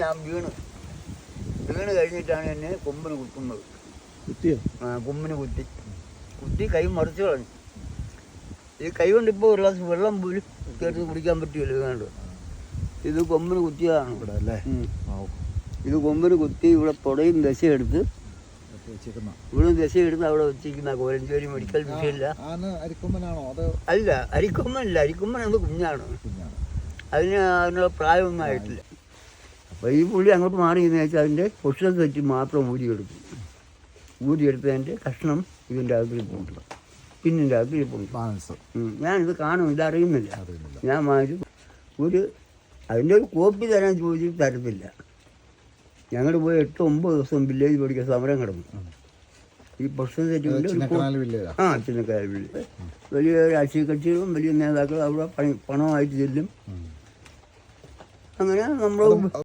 ഞാൻ വീണ് കഴിഞ്ഞിട്ടാണ് എന്നെ കൊമ്പിന് കുത്തുന്നത്. കൊമ്പിന് കുത്തി കൈ മറിച്ച് കളഞ്ഞു. ഈ കൈ കൊണ്ട് ഇപ്പോൾ ഒരു ഗ്ലാസ് വെള്ളം പോലും കയറ്റി കുടിക്കാൻ പറ്റുമല്ലോ. വേണ്ട, ഇത് കൊമ്പിന് കുത്തിയതാണ് ഇവിടെ അല്ലേ. ഇത് കൊമ്പിന് കുത്തി ഇവിടെ തുടയും ദശയെടുത്ത് ഇവിടെ ദശയെടുത്ത് അവിടെ വെച്ചിരിക്കുന്ന കോലഞ്ചേരി മെഡിക്കൽ വിഷയമില്ല. അല്ല, അരിക്കൊമ്പനല്ല, അരിക്കൊമ്പൻ അത് കുഞ്ഞാണ്. അതിനുള്ള പ്രായമൊന്നും ആയിട്ടില്ല. അപ്പോൾ ഈ പുള്ളി അങ്ങോട്ട് മാറിയെന്ന് വെച്ചാൽ അതിൻ്റെ പൊഷത്ത് വെച്ച് മാത്രം ഊരിയെടുത്തതിൻ്റെ കഷ്ണം ഇതിൻ്റെ അകത്തിൽ പോണ്ട്, പിന്നിൻ്റെ അകത്തിൽ പോണ്ട്. ഞാനിത് കാണും, ഇതറിയുന്നില്ല. ഞാൻ വാങ്ങിച്ചു അതിൻ്റെ ഒരു കോപ്പി തരാൻ ചോദിച്ചിട്ട് തരത്തില്ല. ഞങ്ങൾ പോയി 8-9 ദിവസം വില്ലേജ് പഠിക്കാൻ സമരം കിടന്നു. ഈ പ്രശ്നം തെറ്റുകൊണ്ട് ചിന്നക്കായൽ വില്ലേജ് വലിയ രാഷ്ട്രീയ കക്ഷികളും വലിയ നേതാക്കളും അവിടെ പണമായിട്ട് ചെല്ലും. അങ്ങനെ നമ്മൾ